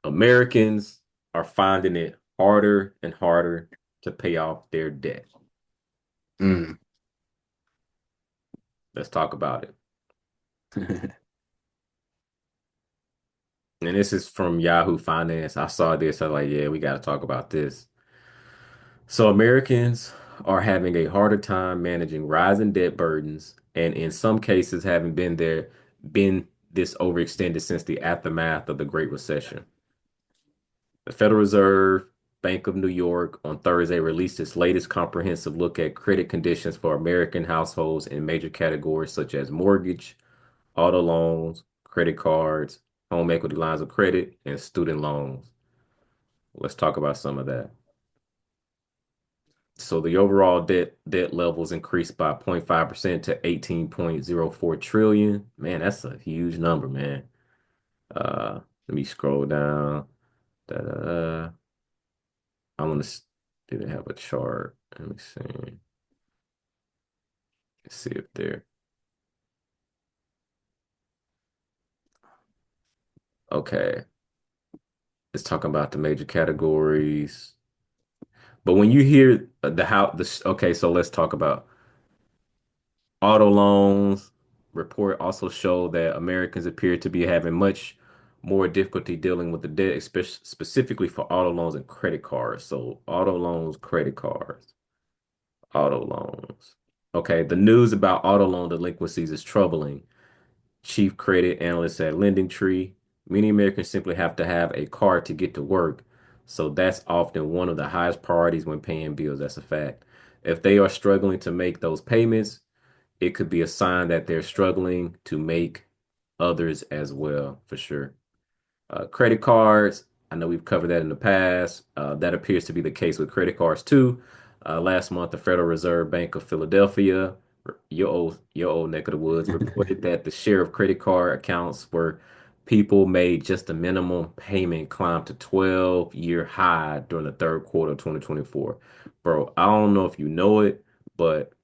Americans are finding it harder and harder to pay off their debt. Mm. Let's talk about it. And this is from Yahoo Finance. I saw this. I was like, yeah, we got to talk about this. So Americans are having a harder time managing rising debt burdens, and in some cases, having been this overextended since the aftermath of the Great Recession. The Federal Reserve Bank of New York on Thursday released its latest comprehensive look at credit conditions for American households in major categories such as mortgage, auto loans, credit cards, home equity lines of credit, and student loans. Let's talk about some of that. So the overall debt levels increased by 0.5% to 18.04 trillion. Man, that's a huge number, man. Let me scroll down. Da, da, da. I want to did it have a chart? Let me see. Let's see if there. Okay, it's talking about the major categories. But when you hear the how the okay, so let's talk about auto loans. Report also showed that Americans appear to be having much more difficulty dealing with the debt, specifically for auto loans and credit cards. So auto loans, credit cards, auto loans. Okay, the news about auto loan delinquencies is troubling. Chief credit analyst at LendingTree. Many Americans simply have to have a car to get to work, so that's often one of the highest priorities when paying bills. That's a fact. If they are struggling to make those payments, it could be a sign that they're struggling to make others as well, for sure. Credit cards, I know we've covered that in the past. That appears to be the case with credit cards too. Last month, the Federal Reserve Bank of Philadelphia, your old neck of the woods, reported that the share of credit card accounts where people made just a minimum payment climbed to 12-year high during the third quarter of 2024. Bro, I don't know if you know it, but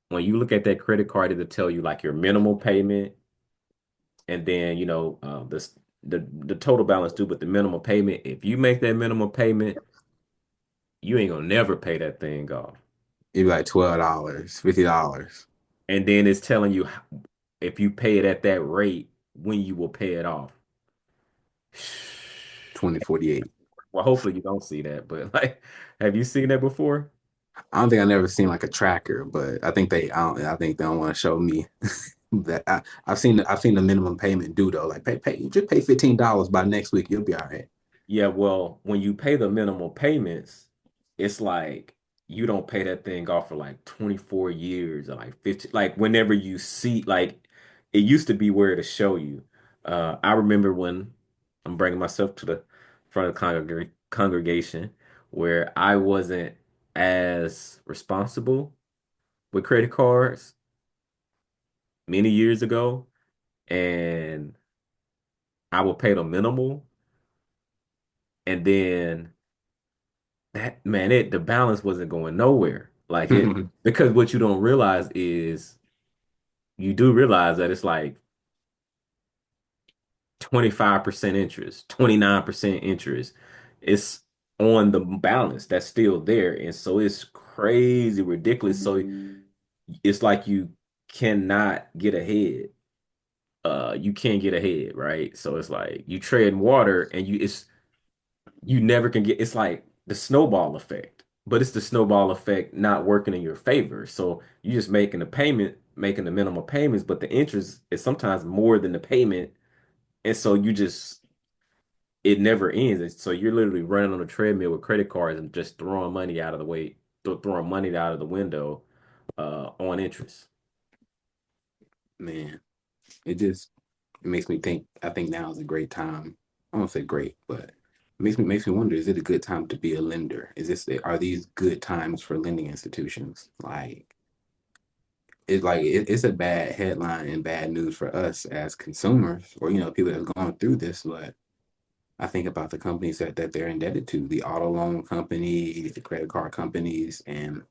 when you look at that credit card, it'll tell you like your minimal payment and then the total balance due, but the minimum payment. If you make that minimum payment, you ain't gonna never pay that thing off. It'd be like $12, $50, And then it's telling you if you pay it at that rate, when you will pay it off. 2048. Well, hopefully you don't see that, but like, have you seen that before? I don't think I never seen like a tracker, but I think they don't want to show me that I've seen the minimum payment due though. Like you just pay $15 by next week, you'll be all right. Yeah, well, when you pay the minimal payments, it's like you don't pay that thing off for like 24 years or like 50, like whenever you see, like it used to be where to show you. I remember when I'm bringing myself to the front of the congregation where I wasn't as responsible with credit cards many years ago, and I would pay the minimal, and then that man, the balance wasn't going nowhere. Like it because what you don't realize is you do realize that it's like 25% interest, 29% interest. It's on the balance that's still there. And so it's crazy ridiculous. So it's like you cannot get ahead. You can't get ahead, right? So it's like you tread in water and you never can get it's like the snowball effect, but it's the snowball effect not working in your favor. So you just making the payment, making the minimal payments, but the interest is sometimes more than the payment. And so you just it never ends. And so you're literally running on a treadmill with credit cards and just throwing money out of the way, throwing money out of the window on interest. Man, it makes me think. I think now is a great time. I won't say great, but it makes me wonder: is it a good time to be a lender? Are these good times for lending institutions? It's a bad headline and bad news for us as consumers, or people that have gone through this. But I think about the companies that they're indebted to, the auto loan companies, the credit card companies, and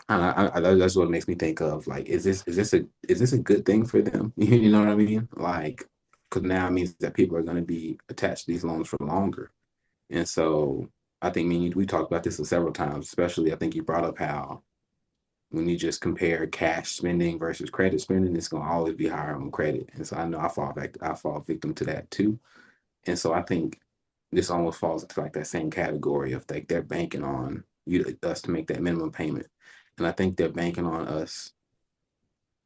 that's what makes me think of like, is this a good thing for them? You know what I mean? Like, because now it means that people are going to be attached to these loans for longer. And so I think we talked about this several times, especially I think you brought up how when you just compare cash spending versus credit spending, it's gonna always be higher on credit. And so I know I fall victim to that too. And so I think this almost falls into like that same category of like they're banking on us to make that minimum payment. And I think they're banking on us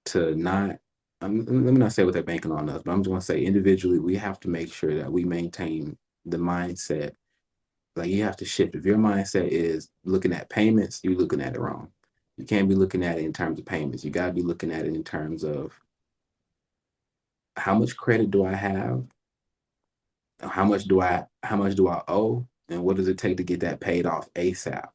to not let me not say what they're banking on us, but I'm just gonna say individually, we have to make sure that we maintain the mindset. Like you have to shift. If your mindset is looking at payments, you're looking at it wrong. You can't be looking at it in terms of payments. You got to be looking at it in terms of how much credit do I have? How much do I owe? And what does it take to get that paid off ASAP?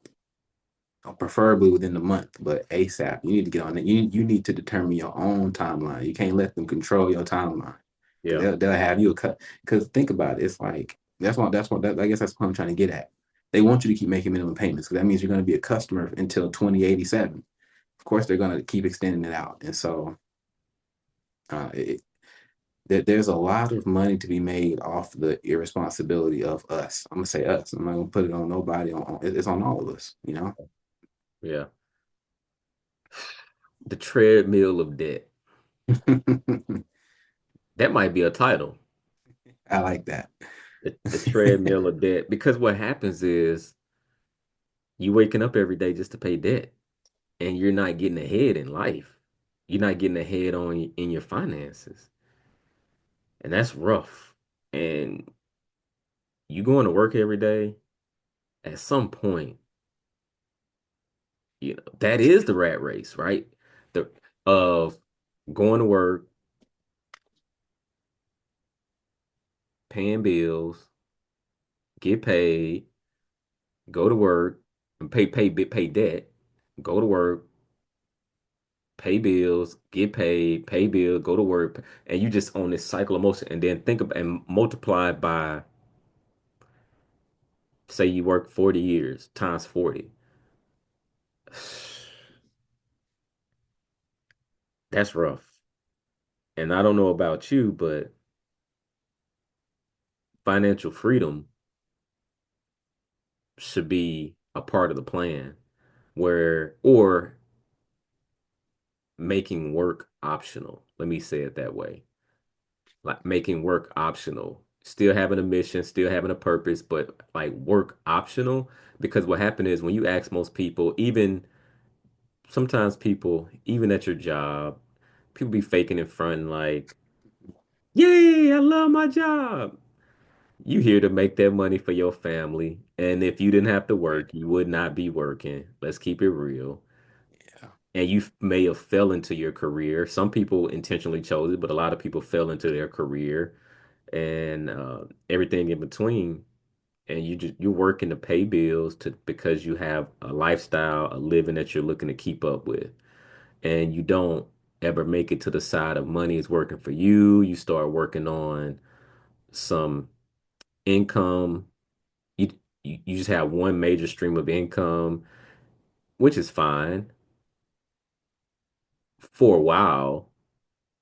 Preferably within the month, but ASAP. You need to get on it. You need to determine your own timeline. You can't let them control your timeline because Yeah. they'll have you a cut. Because think about it, it's like I guess that's what I'm trying to get at. They want you to keep making minimum payments because that means you're going to be a customer until 2087. Of course, they're going to keep extending it out, and so uh, it, there's a lot of money to be made off the irresponsibility of us. I'm gonna say us. I'm not gonna put it on nobody. It's on all of us. You know. Yeah. The treadmill of debt. That might be a title. I like that. The treadmill of debt. Because what happens is you waking up every day just to pay debt and you're not getting ahead in life. You're not getting ahead in your finances. And that's rough. And you going to work every day, at some point, that is the rat race, right? The of going to work, paying bills, get paid, go to work, and pay debt, go to work, pay bills, get paid, pay bill, go to work, and you just on this cycle of motion. And then think about and multiply by, say you work 40 years times 40. That's rough. And I don't know about you, but financial freedom should be a part of the plan or making work optional. Let me say it that way. Like making work optional, still having a mission, still having a purpose, but like work optional. Because what happened is when you ask most people, even sometimes people, even at your job, people be faking in front like, yay, I love my job. You here to make that money for your family. And if you didn't have to Right. work, you would not be working. Let's keep it real. Yeah. And you may have fell into your career. Some people intentionally chose it, but a lot of people fell into their career and everything in between. And you're working to pay bills to because you have a lifestyle, a living that you're looking to keep up with, and you don't ever make it to the side of money is working for you. You start working on some income. You you just have one major stream of income, which is fine for a while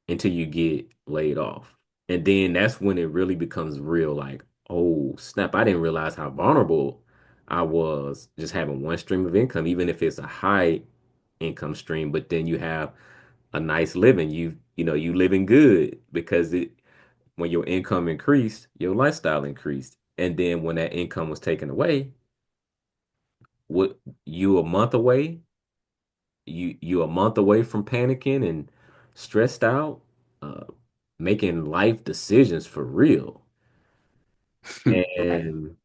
until you get laid off. And then that's when it really becomes real like, oh, snap, I didn't realize how vulnerable I was just having one stream of income, even if it's a high income stream, but then you have a nice living. You living good because when your income increased, your lifestyle increased. And then when that income was taken away, what you a month away, you a month away from panicking and stressed out, uh, making life decisions for real. Right. And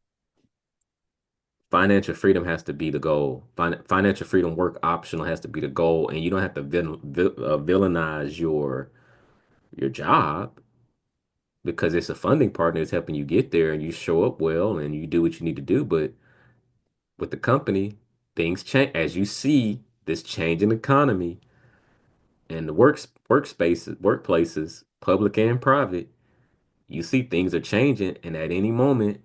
financial freedom has to be the goal. Financial freedom, work optional has to be the goal, and you don't have to villainize your job because it's a funding partner that's helping you get there, and you show up well and you do what you need to do. But with the company, things change as you see this changing economy and the workplaces, public and private. You see things are changing, and at any moment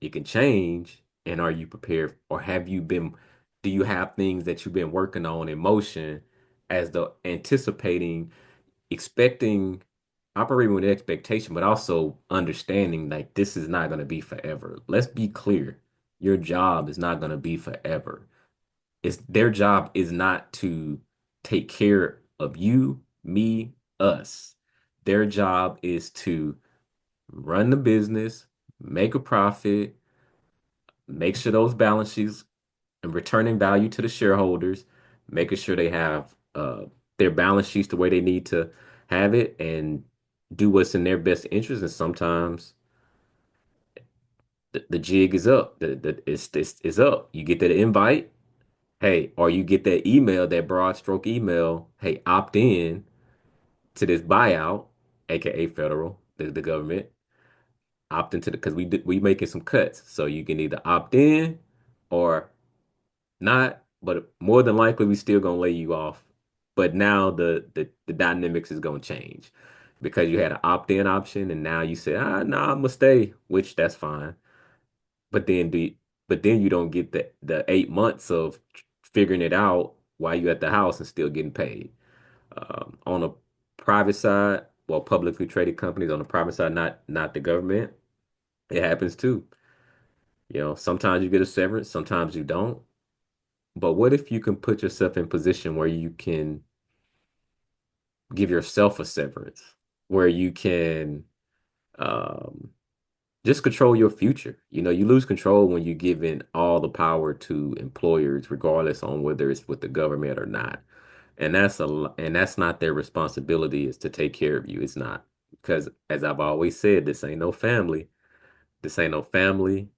it can change. And are you prepared, or do you have things that you've been working on in motion as the anticipating, expecting? operating with expectation, but also understanding like this is not going to be forever. Let's be clear. Your job is not going to be forever. It's their job is not to take care of you, me, us. Their job is to run the business, make a profit, make sure those balance sheets and returning value to the shareholders, making sure they have their balance sheets the way they need to have it and do what's in their best interest. And sometimes the jig is up. It's up. You get that invite, hey, or you get that email, that broad stroke email, hey, opt in to this buyout, aka federal, the government. Opt into the because we making some cuts. So you can either opt in or not, but more than likely we still gonna lay you off. But now the dynamics is gonna change because you had an opt-in option and now you say, no, I'm gonna stay, which that's fine. But then you don't get the 8 months of figuring it out while you at the house and still getting paid. On a private side, well, publicly traded companies on the private side, not the government, it happens too. Sometimes you get a severance, sometimes you don't. But what if you can put yourself in position where you can give yourself a severance, where you can um, just control your future? You lose control when you give in all the power to employers, regardless on whether it's with the government or not. And that's not their responsibility is to take care of you. It's not. Because as I've always said, this ain't no family. This ain't no family.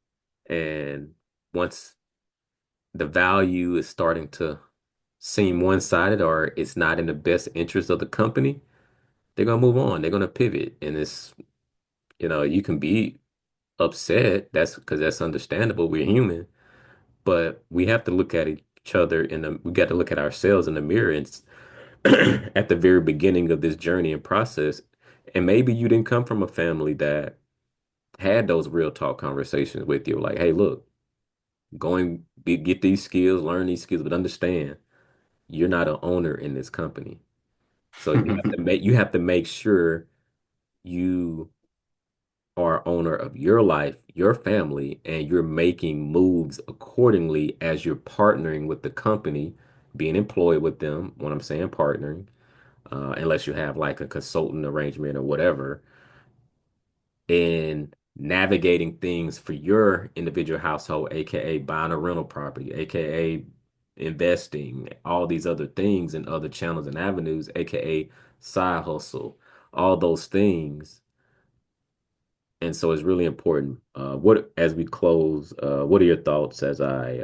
And once the value is starting to seem one-sided or it's not in the best interest of the company, they're gonna move on. They're gonna pivot. And you can be upset. That's because that's understandable. We're human, but we have to look at each other we got to look at ourselves in the mirror and at the very beginning of this journey and process. And maybe you didn't come from a family that had those real talk conversations with you, like, hey, look, get these skills, learn these skills, but understand you're not an owner in this company. So you have to make sure you are owner of your life, your family, and you're making moves accordingly as you're partnering with the company, being employed with them. When I'm saying partnering, unless you have like a consultant arrangement or whatever, in navigating things for your individual household, aka buying a rental property, aka investing, all these other things and other channels and avenues, aka side hustle, all those things. And so it's really important. What as we close, what are your thoughts as I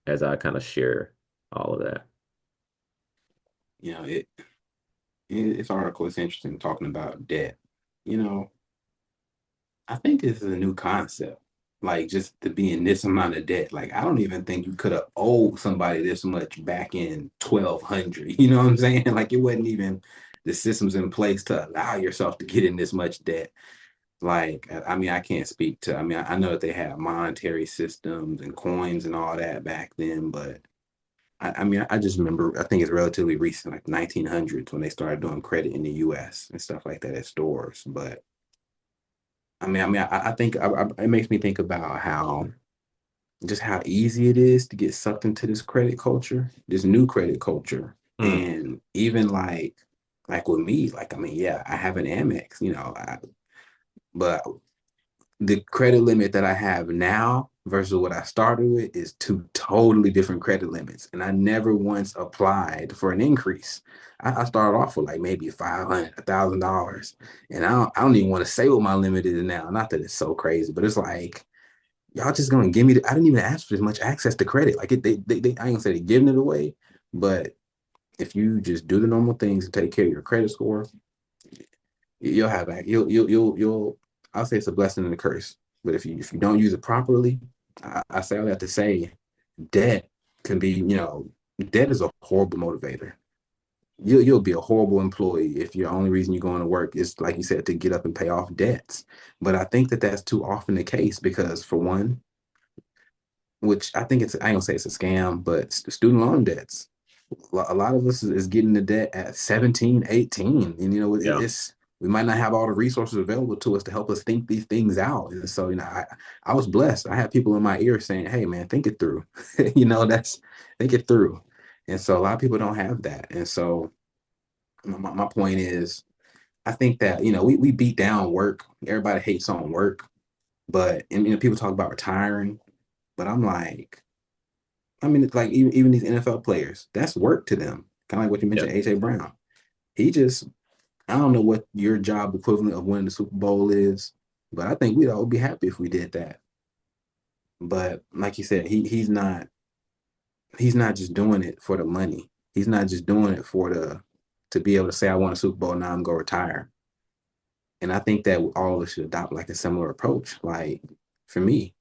kind of share all of that? You know, this article is interesting talking about debt. You know, I think this is a new concept. Like just to be in this amount of debt. Like I don't even think you could have owed somebody this much back in 1200. You know what I'm saying? Like it wasn't even the systems in place to allow yourself to get in this much debt. Like I mean, I can't speak to. I mean, I know that they had monetary systems and coins and all that back then, but I mean, I just remember. I think it's relatively recent, like 1900s, when they started doing credit in the U.S. and stuff like that at stores. But I think it makes me think about how just how easy it is to get sucked into this credit culture, this new credit culture, Mm, and even like with me, like I mean, yeah, I have an Amex, but the credit limit that I have now versus what I started with is two totally different credit limits. And I never once applied for an increase. I started off with like maybe 500, $1,000. And I don't even want to say what my limit is now. Not that it's so crazy, but it's like, y'all just gonna give me I didn't even ask for as much access to credit. Like they I ain't gonna say they're giving it away, but if you just do the normal things and take care of your credit score, you'll have that. You'll. I'll say it's a blessing and a curse. But if you don't use it properly, I say all that to say, debt can be. Debt is a horrible motivator. You'll be a horrible employee if your only reason you're going to work is, like you said, to get up and pay off debts. But I think that that's too often the case because, for one, which I think I ain't gonna say it's a scam, but student loan debts. A lot of us is getting the debt at 17, 18. And, Yeah. we might not have all the resources available to us to help us think these things out. And so, I was blessed. I had people in my ear saying, hey, man, think it through. Think it through. And so a lot of people don't have that. And so my point is, I think that, we beat down work. Everybody hates on work, but, and, people talk about retiring, but I'm like, I mean, it's like even these NFL players, that's work to them. Kind of like what you Yeah. mentioned, AJ Brown. He just, I don't know what your job equivalent of winning the Super Bowl is, but I think we'd all be happy if we did that. But like you said, he's not just doing it for the money. He's not just doing it for the to be able to say I won a Super Bowl, now I'm gonna retire. And I think that all of us should adopt like a similar approach. Like for me,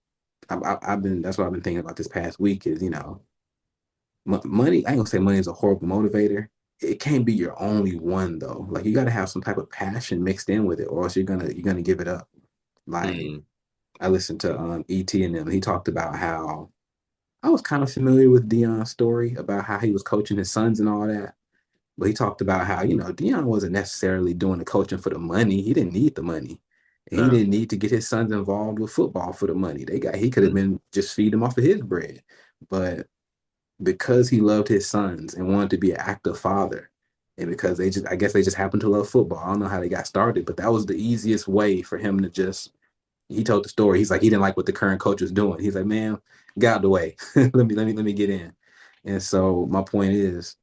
I've been that's what I've been thinking about this past week is money. I ain't gonna say money is a horrible motivator. It can't be your only one though. Like you got to have some type of passion mixed in with it, or else you're gonna give it up. Like Mm. I listened to ET and them. He talked about how I was kind of familiar with Dion's story about how he was coaching his sons and all that. But he talked about how, Dion wasn't necessarily doing the coaching for the money. He didn't need the money. And he No. didn't need to get his sons involved with football for the money. He could have Mm. been just feed them off of his bread. But because he loved his sons and wanted to be an active father, and because I guess they just happened to love football. I don't know how they got started, but that was the easiest way for him to just he told the story. He's like, he didn't like what the current coach was doing. He's like, man, get out of the way. Let me get in. And so my point is,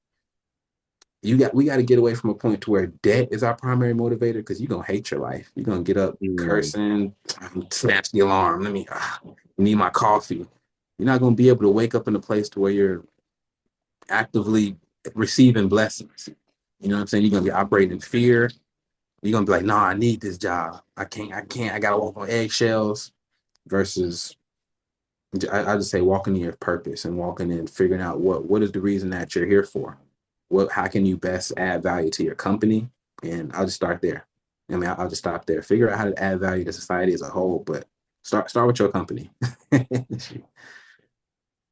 we got to get away from a point to where debt is our primary motivator because you're gonna hate your life. You're gonna get up Mm. cursing, snatch the alarm. Need my coffee. You're not gonna be able to wake up in a place to where you're actively receiving blessings. You know what I'm saying? You're gonna be operating in fear. You're gonna be like, nah, I need this job. I gotta walk on eggshells versus I just say walking in your purpose and walking in figuring out what is the reason that you're here for. How can you best add value to your company? And I'll just start there. I mean, I'll just stop there. Figure out how to add value to society as a whole, but start with your company.